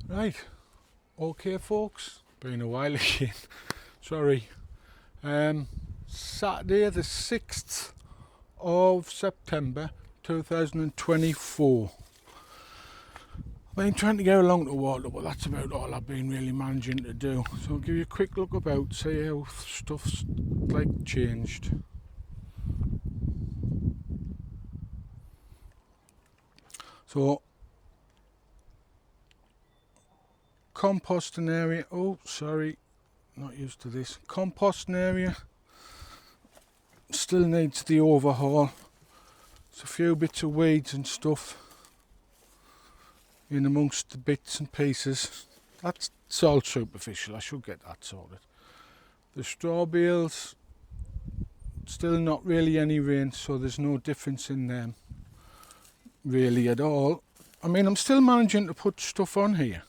Right, okay folks, been a while again, sorry. Saturday the 6th of September 2024. I've been trying to get along to water, but that's about all I've been really managing to do. So I'll give you a quick look about, see how stuff's like changed. So composting area, oh sorry, not used to this. Composting area still needs the overhaul. There's a few bits of weeds and stuff in amongst the bits and pieces. That's all superficial, I should get that sorted. The straw bales, still not really any rain, so there's no difference in them really at all. I mean, I'm still managing to put stuff on here,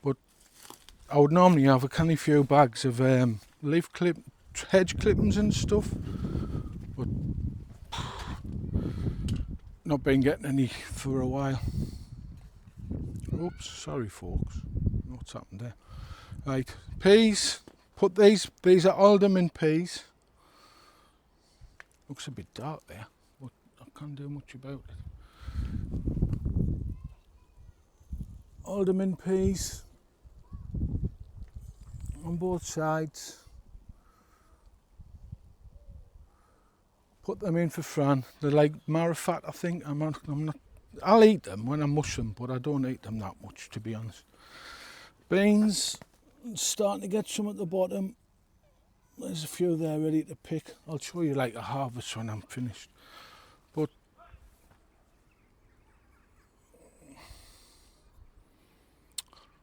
but I would normally have a few bags of hedge clippings and stuff, but not been getting any for a while. Oops, sorry folks, what's happened there? Right, peas, put these are alderman peas. Looks a bit dark there, but I can't do much about it. Alderman peas on both sides. Put them in for Fran. They're like marifat, I think. I'm not. I'll eat them when I mush them, but I don't eat them that much, to be honest. Beans, starting to get some at the bottom. There's a few there ready to pick. I'll show you like a harvest when I'm finished. But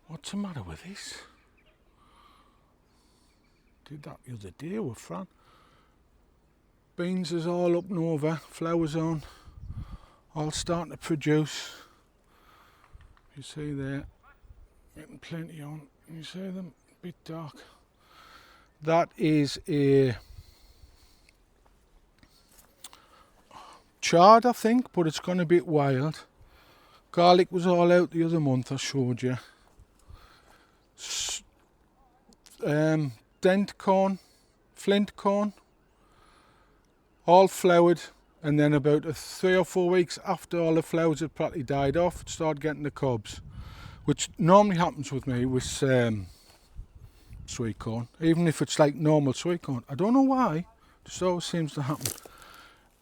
what's the matter with this? Did that the other day with Fran. Beans is all up and over, flowers on, all starting to produce. You see there, getting plenty on. You see them, a bit dark. That is a chard, I think, but it's gone a bit wild. Garlic was all out the other month, I showed you. Dent corn, flint corn, all flowered, and then about 3 or 4 weeks after all the flowers had practically died off, it started getting the cobs, which normally happens with me with sweet corn, even if it's like normal sweet corn. I don't know why, just always seems to happen.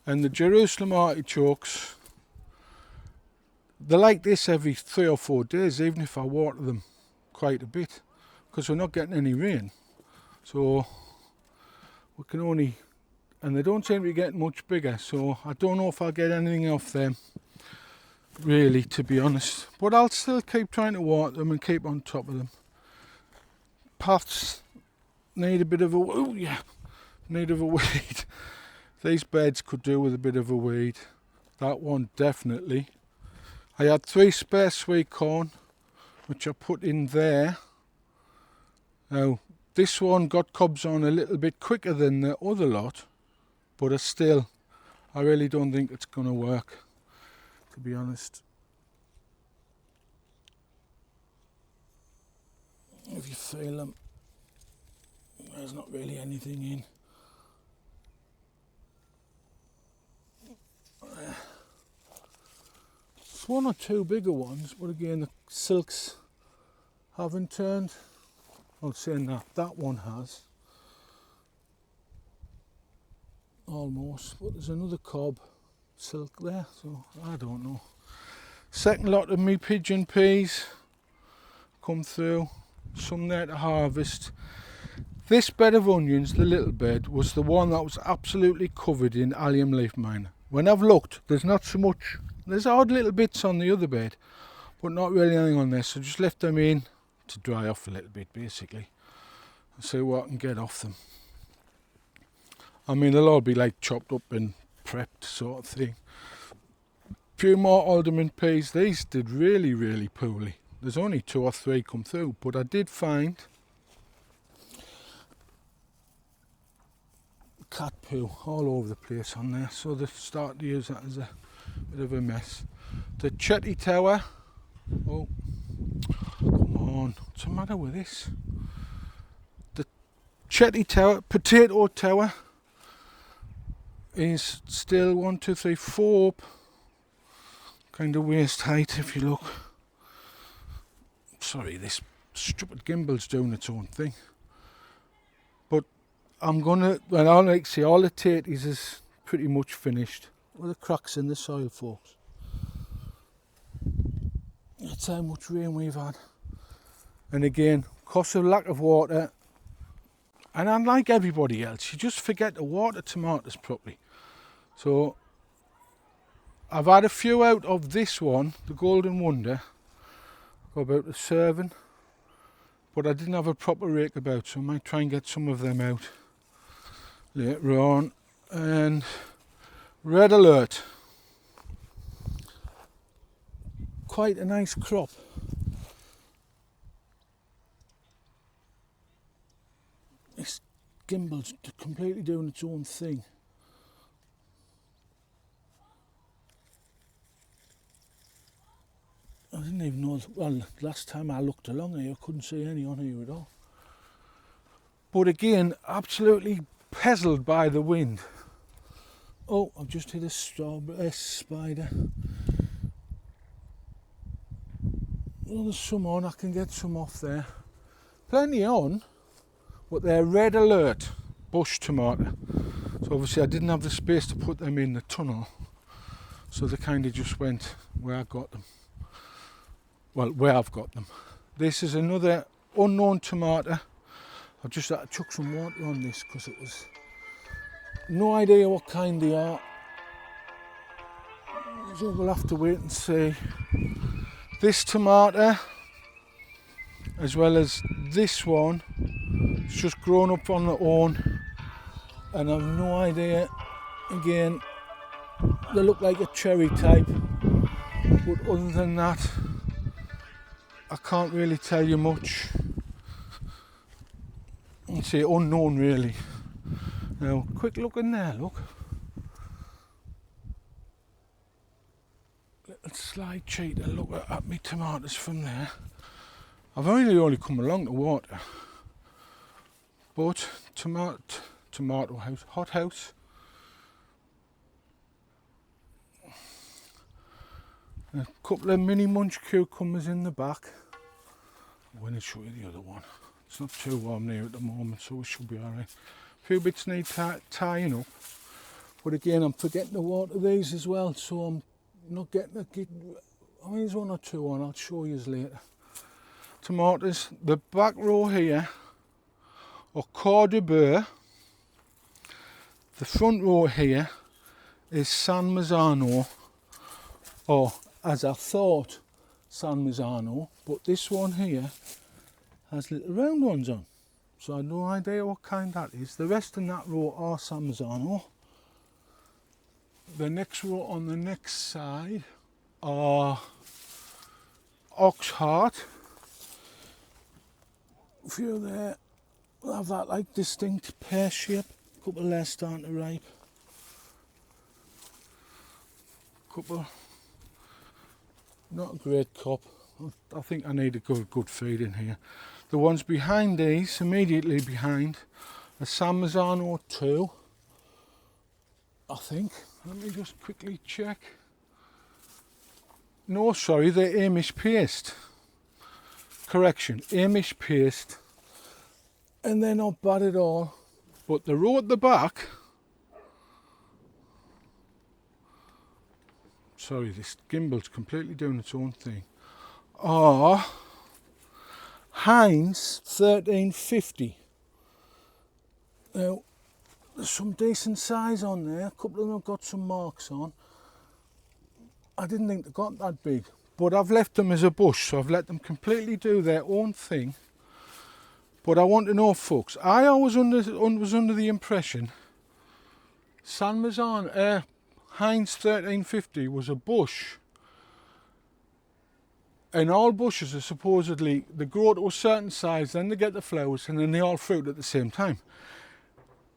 And the Jerusalem artichokes, they're like this every 3 or 4 days, even if I water them quite a bit, because we're not getting any rain. So we can only, and they don't seem to be getting much bigger, so I don't know if I'll get anything off them, really, to be honest. But I'll still keep trying to water them and keep on top of them. Paths need a bit of a, weed. These beds could do with a bit of a weed. That one definitely. I had 3 spare sweet corn, which I put in there. Now, this one got cobs on a little bit quicker than the other lot, but I really don't think it's going to work, to be honest. If you feel them, there's not really anything in. It's 1 or 2 bigger ones, but again the silks haven't turned. I'll say that one has. Almost, but there's another cob silk there, so I don't know. Second lot of me pigeon peas come through, some there to harvest. This bed of onions, the little bed, was the one that was absolutely covered in allium leaf miner. When I've looked, there's not so much, there's odd little bits on the other bed, but not really anything on this, so just left them in to dry off a little bit, basically, and see what I can get off them. I mean, they'll all be like chopped up and prepped sort of thing. Few more alderman peas. These did really, really poorly. There's only 2 or 3 come through, but I did find cat poo all over the place on there, so they start to use that as a bit of a mess. The Chetty Tower, oh, on. What's the matter with this? The Chetty Tower, Potato Tower, is still 1, 2, 3, 4 up. Kind of waist height if you look. Sorry, this stupid gimbal's doing its own thing. But I'm gonna, well, I like to say all the taties is pretty much finished. With the cracks in the soil, folks. That's how much rain we've had. And again, because of lack of water, and unlike everybody else, you just forget to water tomatoes properly. So I've had a few out of this one, the Golden Wonder, got about a serving, but I didn't have a proper rake about, so I might try and get some of them out later on. And Red Alert, quite a nice crop. This gimbal's completely doing its own thing. I didn't even know, well, last time I looked along here I couldn't see any on here at all. But again, absolutely pezzled by the wind. Oh, I've just hit a spider. Well, there's some on, I can get some off there. Plenty on, but they're Red Alert bush tomato. So obviously I didn't have the space to put them in the tunnel. So they kind of just went where I got them. Well, where I've got them. This is another unknown tomato. I've just had to chuck some water on this because it was no idea what kind they are. So we'll have to wait and see. This tomato, as well as this one, it's just grown up on their own, and I've no idea. Again, they look like a cherry type, but other than that, I can't really tell you much. I'd say unknown really. Now, quick look in there, look. Little slide cheater, look at me tomatoes from there. I've only come along to water. But tomato house, hot house. A couple of mini munch cucumbers in the back. I'm going to show you the other one. It's not too warm there at the moment, so it should be alright. A few bits need tying up. But again, I'm forgetting to water these as well, so I'm not getting I mean, there's 1 or 2 on, I'll show you later. Tomatoes, the back row here are Coeur de Boeuf. The front row here is San Marzano, or as I thought, San Marzano, but this one here has little round ones on, so I have no idea what kind that is. The rest in that row are San Marzano. The next row on the next side are Oxheart. A few there will have that like distinct pear shape. A couple there starting to ripe. Couple, not a great crop. I think I need a good feed in here. The ones behind these, immediately behind, are San Marzano 2, I think. Let me just quickly check. No, sorry, they're Amish paste. Correction, Amish paste. And they're not bad at all. But the row at the back, sorry, this gimbal's completely doing its own thing, are Heinz 1350. Now, there's some decent size on there. A couple of them have got some marks on. I didn't think they got that big, but I've left them as a bush, so I've let them completely do their own thing. But I want to know, folks, I always was under the impression San Marzano, Heinz 1350 was a bush, and all bushes are supposedly, they grow to a certain size, then they get the flowers, and then they all fruit at the same time.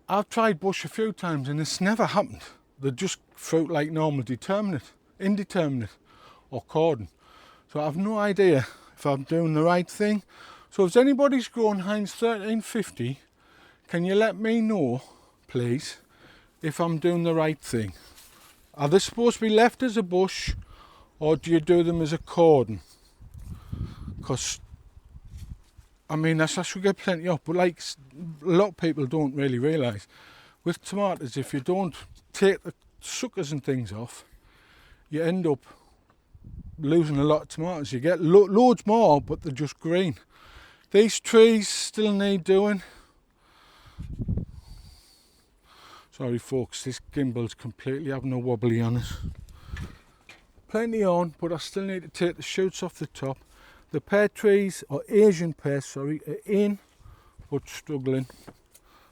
I've tried bush a few times and it's never happened. They just fruit like normal indeterminate or cordon. So I have no idea if I'm doing the right thing. So if anybody's growing Heinz 1350, can you let me know, please, if I'm doing the right thing? Are they supposed to be left as a bush, or do you do them as a cordon? Because, I mean, I should get plenty up, but like a lot of people don't really realise, with tomatoes, if you don't take the suckers and things off, you end up losing a lot of tomatoes. You get loads more, but they're just green. These trees still need doing. Sorry folks, this gimbal's completely having a wobbly on it. Plenty on, but I still need to take the shoots off the top. The pear trees, or Asian pears, sorry, are in, but struggling.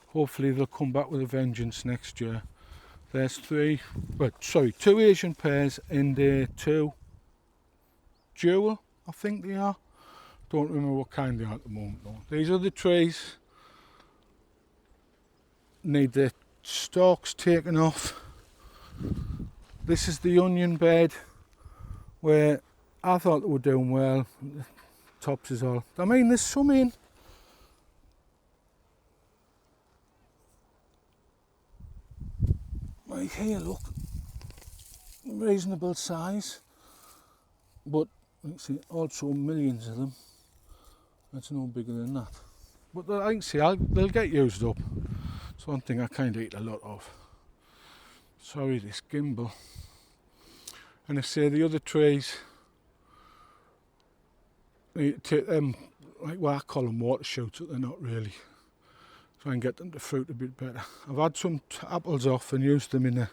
Hopefully they'll come back with a vengeance next year. There's two Asian pears and 2 dual, I think they are. Don't remember what kind they are at the moment though. These other trees need the stalks taken off. This is the onion bed where I thought they were doing well. The tops is all. I mean, there's some in. Right here, look. Reasonable size. But, you can see, also millions of them. That's no bigger than that. But I can see they'll get used up. It's one thing I kind of eat a lot of. Sorry, this gimbal. And I say the other trees, you take them, like what I call them water shoots, but they're not really. Try and get them to fruit a bit better. I've had some apples off and used them in a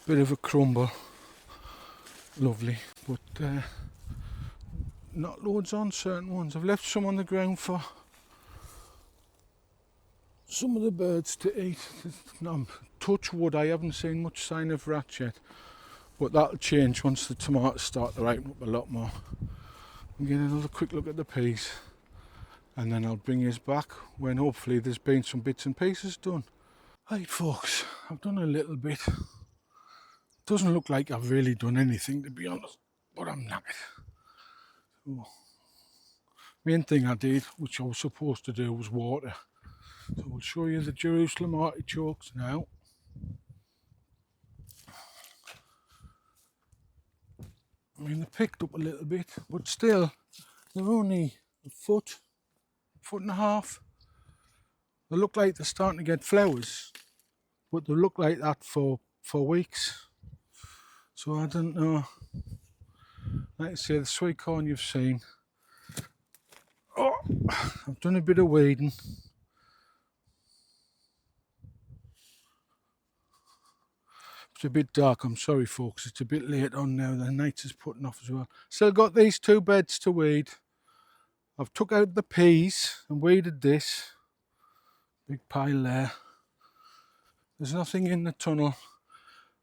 bit of a crumble. Lovely, but not loads on certain ones. I've left some on the ground for some of the birds to eat. Touch wood, I haven't seen much sign of rats yet, but that'll change once the tomatoes start to ripen up a lot more. I'm getting another quick look at the peas, and then I'll bring you back when hopefully there's been some bits and pieces done. Right folks, I've done a little bit. Doesn't look like I've really done anything, to be honest, but I'm knackered. So, main thing I did, which I was supposed to do, was water. So we'll show you the Jerusalem artichokes now. I mean, they picked up a little bit, but still, they're only a foot and a half. They look like they're starting to get flowers, but they look like that for weeks. So I don't know. Like I say, the sweet corn you've seen. Oh, I've done a bit of weeding. It's a bit dark, I'm sorry folks, it's a bit late on now, the night is putting off as well. Still got these 2 beds to weed. I've took out the peas and weeded this. Big pile there. There's nothing in the tunnel.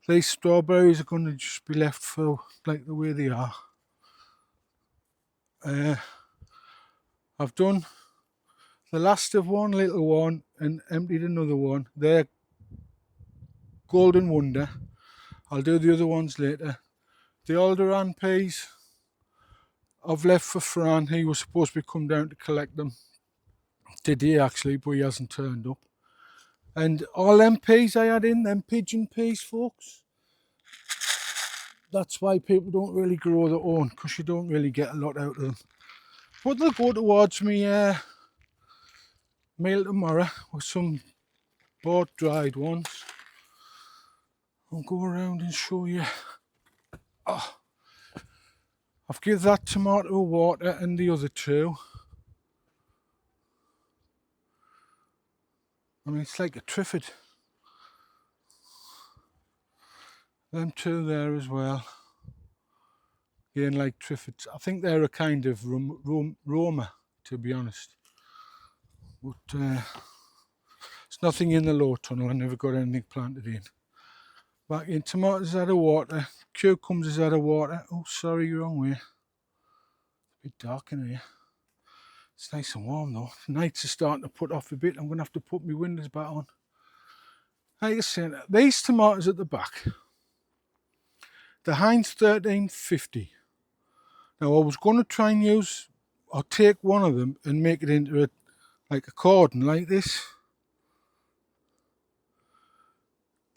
These strawberries are going to just be left for like the way they are. I've done the last of one little one and emptied another one. They're Golden Wonder. I'll do the other ones later. The Alderan peas I've left for Fran. He was supposed to be come down to collect them today actually, but he hasn't turned up. And all them peas I had in, them pigeon peas folks, that's why people don't really grow their own, because you don't really get a lot out of them. But they'll go towards me meal tomorrow with some bought dried ones. I'll go around and show you. Oh, I've given that tomato water and the other 2. I mean, it's like a triffid. Them 2 there as well. Again, like triffids. I think they're a kind of Roma, to be honest. But there's nothing in the low tunnel. I never got anything planted in. Back in, tomatoes out of water, cucumbers out of water. Oh, sorry, wrong way. It's a bit dark in here. It's nice and warm though. Nights are starting to put off a bit. I'm going to have to put my windows back on. Like I said, these tomatoes at the back, the Heinz 1350. Now I was going to try and use I'll take one of them and make it into a cordon like this.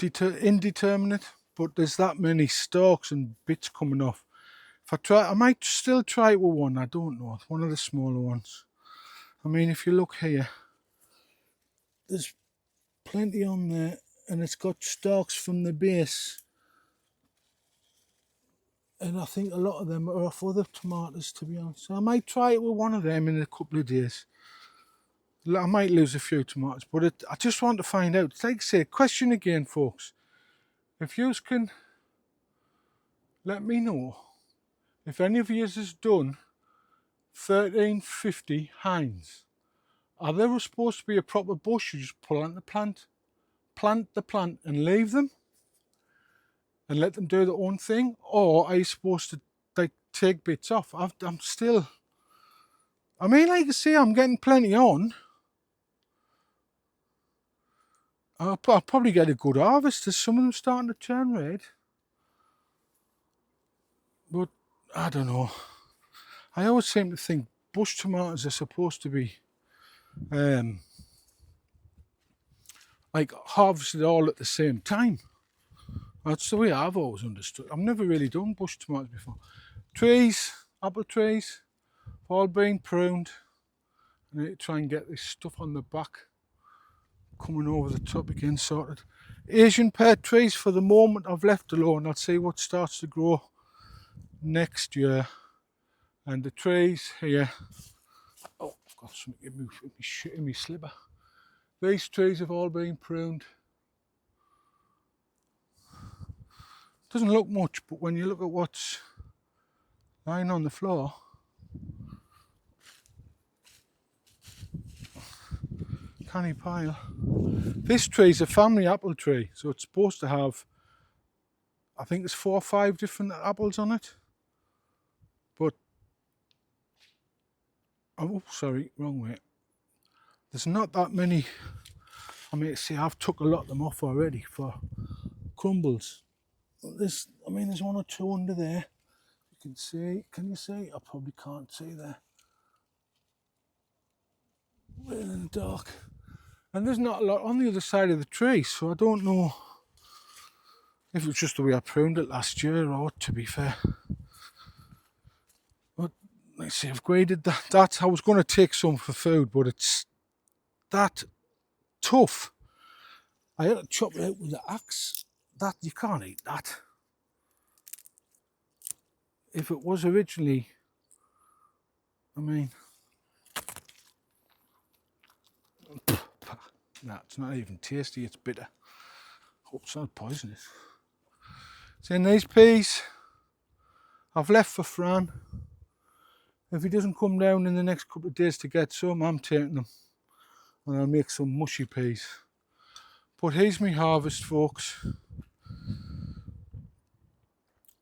Indeterminate, but there's that many stalks and bits coming off. If I try, I might still try it with one. I don't know. One of the smaller ones. I mean, if you look here, there's plenty on there, and it's got stalks from the base. And I think a lot of them are off other tomatoes, to be honest. So I might try it with one of them in a couple of days. I might lose a few tomatoes, but I just want to find out. It's like I say, question again, folks. If you can let me know if any of you has done 1350 Heinz. Are they supposed to be a proper bush? You just pull out the plant and leave them and let them do their own thing? Or are you supposed to take bits off? I'm still, I mean, like I say, I'm getting plenty on. I'll probably get a good harvest. There's some of them starting to turn red. But I don't know. I always seem to think bush tomatoes are supposed to be harvested all at the same time. That's the way I've always understood. I've never really done bush tomatoes before. Trees, apple trees, have all been pruned. I need to try and get this stuff on the back coming over the top again sorted. Asian pear trees for the moment I've left alone. I'll see what starts to grow next year. And the trees here, oh, I've got something in my slipper. These trees have all been pruned. Doesn't look much, but when you look at what's lying on the floor, canny pile. This tree is a family apple tree, so it's supposed to have, I think there's 4 or 5 different apples on it. But, oh sorry, wrong way. There's not that many. I mean, see, I've took a lot of them off already for crumbles. There's 1 or 2 under there. You can see, can you see? I probably can't see there. Really in the dark. And there's not a lot on the other side of the tree, so I don't know if it's just the way I pruned it last year or, to be fair. But let's see, I've graded that. I was going to take some for food, but it's that tough. I had to chop it out with the axe. That, you can't eat that. If it was originally, I mean, nah, it's not even tasty, it's bitter. Hope it's not poisonous. So in these peas, I've left for Fran. If he doesn't come down in the next couple of days to get some, I'm taking them. And I'll make some mushy peas. But here's my harvest, folks.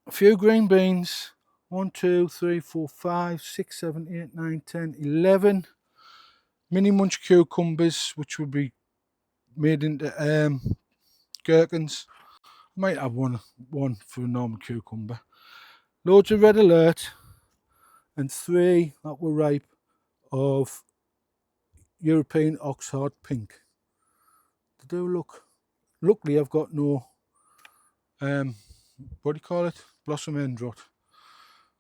A few green beans. 1, 2, 3, 4, 5, 6, 7, 8, 9, 10, 11. Mini munch cucumbers, which would be made into gherkins. I might have one for a normal cucumber. Loads of red alert, and 3 that were ripe of European Oxheart Pink. They do look. Luckily, I've got no what do you call it? Blossom end rot.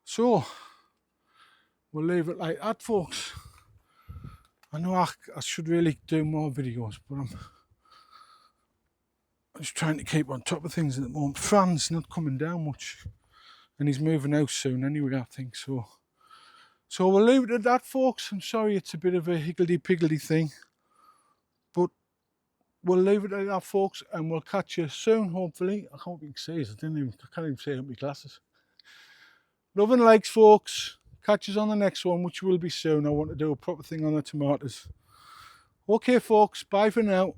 So we'll leave it like that, folks. I know I should really do more videos, but I'm just trying to keep on top of things at the moment. Fran's not coming down much, and he's moving out soon anyway, I think so. So we'll leave it at that, folks. I'm sorry it's a bit of a higgledy-piggledy thing, but we'll leave it at that, folks, and we'll catch you soon, hopefully. I hope you can see us. I can't even see it with my glasses. Love and likes, folks. Catch us on the next one, which will be soon. I want to do a proper thing on the tomatoes. Okay, folks. Bye for now.